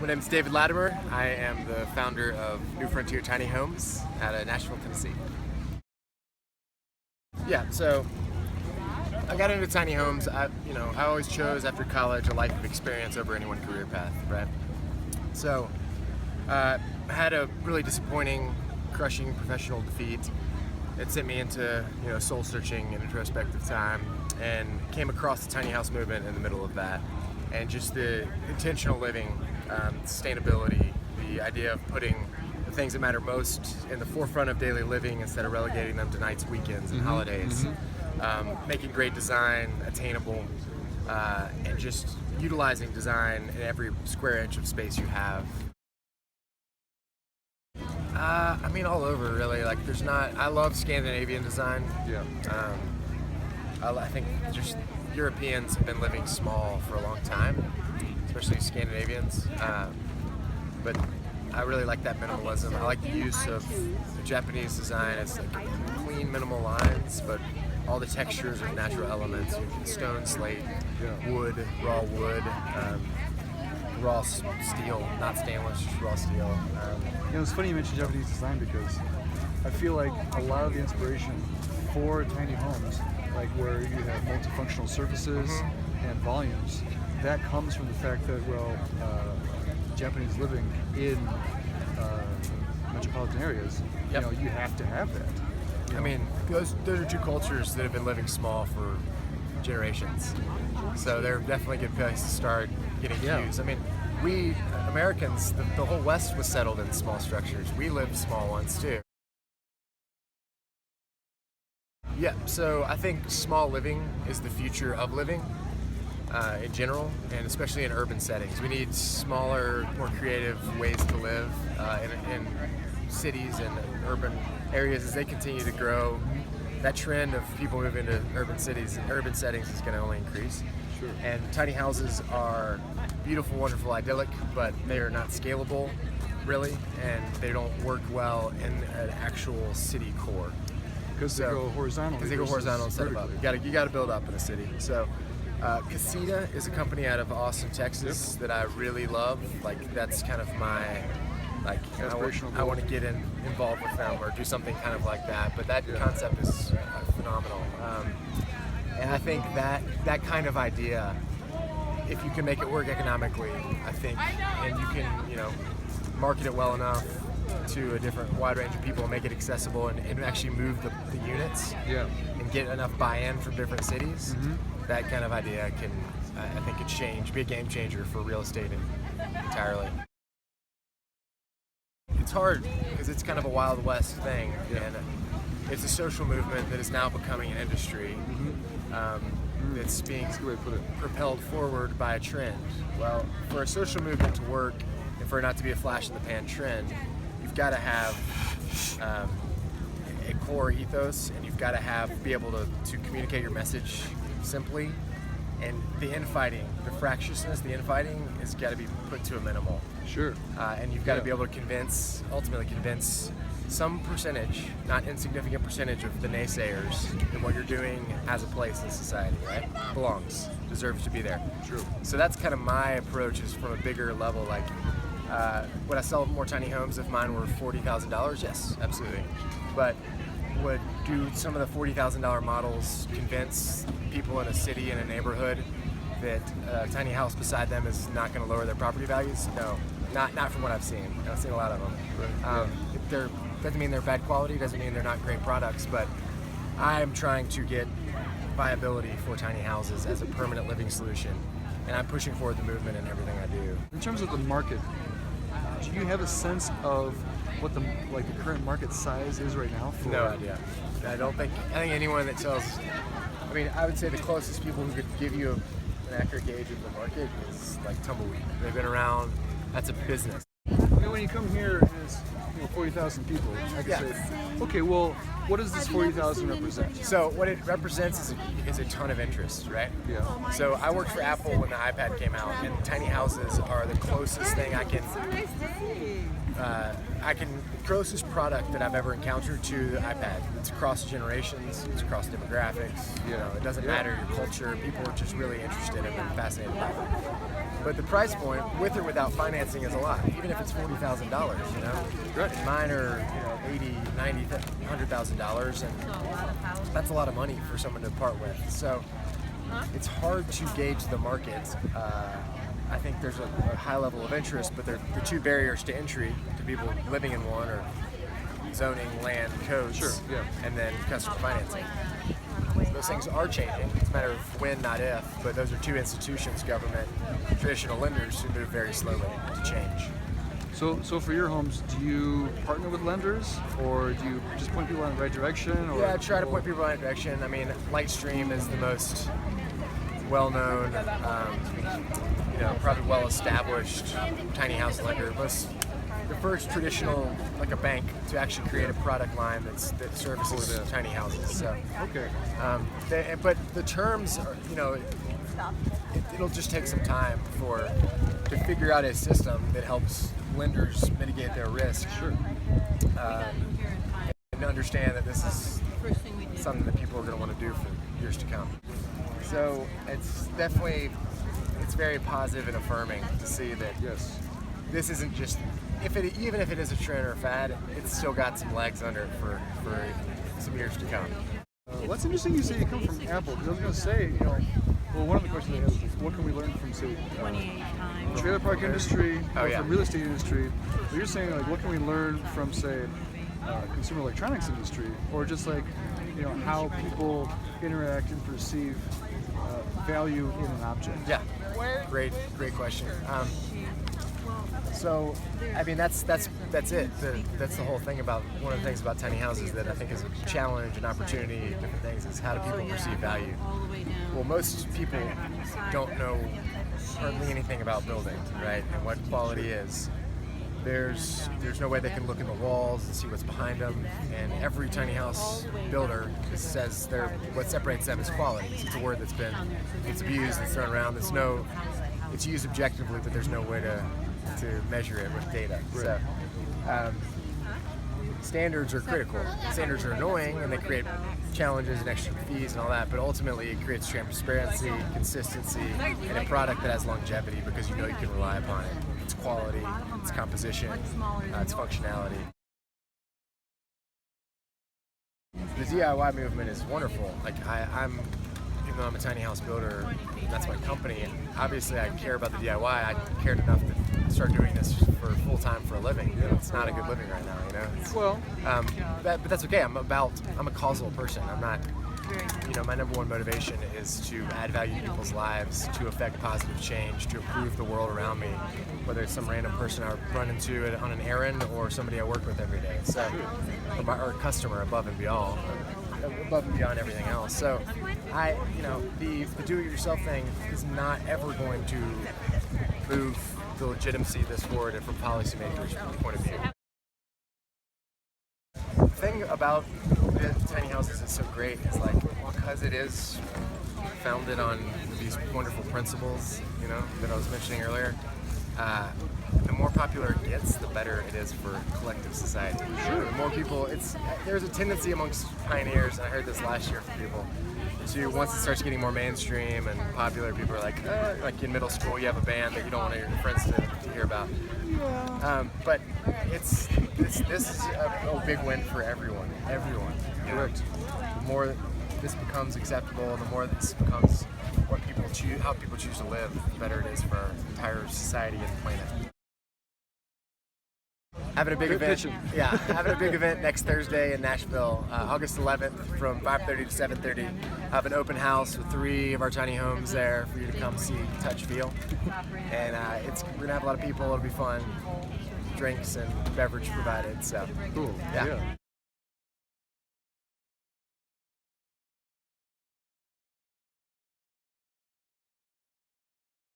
My name is David Latimer. I am the founder of New Frontier Tiny Homes out of Nashville, Tennessee. Yeah, so I got into tiny homes. I always chose after college a life of experience over any one career path, right? So I had a really disappointing, crushing professional defeat. It sent me into soul searching and introspective time, and came across the tiny house movement in the middle of that, and just the intentional living, sustainability, the idea of putting the things that matter most in the forefront of daily living instead of relegating them to nights, weekends, and holidays. Making great design attainable, and just utilizing design in every square inch of space you have. All over, really. I love Scandinavian design. Yeah. I think just Europeans have been living small for a long time, especially Scandinavians. But I really like that minimalism. I like the use of the Japanese design. It's like clean, minimal lines, but all the textures of natural elements. Stone, slate, wood, raw steel, not stainless, just raw steel. It's funny you mentioned Japanese design because I feel like a lot of the inspiration for tiny homes, like where you have multifunctional surfaces and volumes, that comes from the fact that, Japanese living in metropolitan areas, you have to have that. Those are two cultures that have been living small for generations. So they're definitely a good place to start getting used. We Americans, the whole West was settled in small structures. We lived small ones too. Yeah, so I think small living is the future of living in general, and especially in urban settings. We need smaller, more creative ways to live in cities and urban areas as they continue to grow. That trend of people moving to urban cities and urban settings is going to only increase. Sure. And tiny houses are beautiful, wonderful, idyllic, but they are not scalable, really, and they don't work well in an actual city core. Because they go horizontal. Because they go horizontal instead of up. You got to build up in a city. So, Casita is a company out of Austin, Texas that I really love. That's kind of my I want to get involved with them or do something kind of like that. But that concept is phenomenal. And I think that kind of idea, if you can make it work economically, I think, and you can, market it well enough to a wide range of people and make it accessible and actually move the units and get enough buy-in from different cities, that kind of idea can, I think, be a game changer for real estate entirely. It's hard because it's kind of a Wild West thing, and it's a social movement that is now becoming an industry. That's being propelled forward by a trend. Well, for a social movement to work and for it not to be a flash in the pan trend, you've got to have a core ethos, and you've got to be able to communicate your message simply. And the infighting, the fractiousness, the infighting has got to be put to a minimal. Sure. And you've got to be able to ultimately convince some percentage, not insignificant percentage, of the naysayers that what you're doing has a place in society, right? Belongs, deserves to be there. True. So that's kind of my approach, is from a bigger level. Would I sell more tiny homes if mine were $40,000? Yes, absolutely. But would some of the $40,000 models convince people in a city, in a neighborhood, that a tiny house beside them is not going to lower their property values? No, not from what I've seen. I've seen a lot of them. Doesn't mean they're bad quality, doesn't mean they're not great products, but I'm trying to get viability for tiny houses as a permanent living solution, and I'm pushing forward the movement in everything I do. In terms of the market, do you have a sense of what the current market size is right now? No idea. I think anyone that sells, I would say the closest people who could give you an accurate gauge of the market is like Tumbleweed. They've been around. That's a business. mean, when you come here and it's 40,000 people, I can say, okay, well, what does this 40,000 represent? So what it represents is a ton of interest, right? Yeah. So I worked for Apple when the iPad came out, and tiny houses are the closest thing closest product that I've ever encountered to the iPad. It's across generations, it's across demographics. You know, it doesn't matter your culture. People are just really interested and been fascinated by it. But the price point, with or without financing, is a lot. Even if it's $40,000, you know. Right. Mine are, $80,000, $90,000, $100,000, and that's a lot of money for someone to part with. So it's hard to gauge the market. I think there's a high level of interest, but the two barriers to entry to people living in one are zoning, land, codes, and then customer financing. Those things are changing. It's a matter of when, not if, but those are two institutions, government, traditional lenders, who move very slowly to change. So for your homes, do you partner with lenders, or do you just point people in the right direction? Or, yeah, I try to point people in the right direction. I mean, Lightstream is the most well-known, probably well-established tiny house lender. The first traditional, like a bank, to actually create a product line that services tiny houses. So, okay. But the terms are, it'll just take some time to figure out a system that helps lenders mitigate their risk. Sure. And understand that this is something that people are going to want to do for years to come. So it's very positive and affirming to see that this isn't just, even if it is a trend or a fad, it's still got some legs under it for some years to come. Well, that's interesting you say you come from Apple, because I was going to say, one of the questions I have is what can we learn from, say, trailer park industry, or from real estate industry? But you're saying, like, what can we learn from, say, consumer electronics industry, or just like, how people interact and perceive value in an object? Yeah, great question. So, I mean, that's it. That's the whole thing about, one of the things about tiny houses that I think is a challenge and opportunity, different things, is how do people perceive value? Well, most people don't know hardly anything about building, right, and what quality is. There's no way they can look in the walls and see what's behind them, and every tiny house builder says what separates them is quality. It's a word it's abused, it's thrown around. It's used objectively, but there's no way to measure it with data. Right. So standards are critical. Standards are annoying, and they create challenges and extra fees and all that, but ultimately it creates transparency, consistency, and a product that has longevity because you can rely upon it. Its quality, its composition, its functionality. The DIY movement is wonderful. Like even though I'm a tiny house builder, that's my company. Obviously, I care about the DIY. I cared enough to start doing this for full time for a living. It's not a good living right now, but that's okay. I'm a causal person. I'm not. My number one motivation is to add value to people's lives, to affect positive change, to improve the world around me, whether it's some random person I run into on an errand or somebody I work with every day. So, or a customer above and beyond everything else. So, the do-it-yourself thing is not ever going to move the legitimacy of this forward from policymakers' point of view. The thing about the tiny houses is so great is, like, because it is founded on these wonderful principles, that I was mentioning earlier, the more popular it gets, the better it is for collective society. Sure. The more people, there's a tendency amongst pioneers, and I heard this last year from people, to, once it starts getting more mainstream and popular, people are like in middle school, you have a band that you don't want your friends to hear about. But this is a big win for everyone. Correct. The more this becomes acceptable, the more this becomes how people choose to live, the better it is for our entire society and planet. Having a big event. Yeah, having a big event next Thursday in Nashville, August 11th, from 5:30 to 7:30. I have an open house with 3 of our tiny homes there for you to come see, touch, feel, and we're gonna have a lot of people. It'll be fun. Drinks and beverage provided. So cool. Yeah.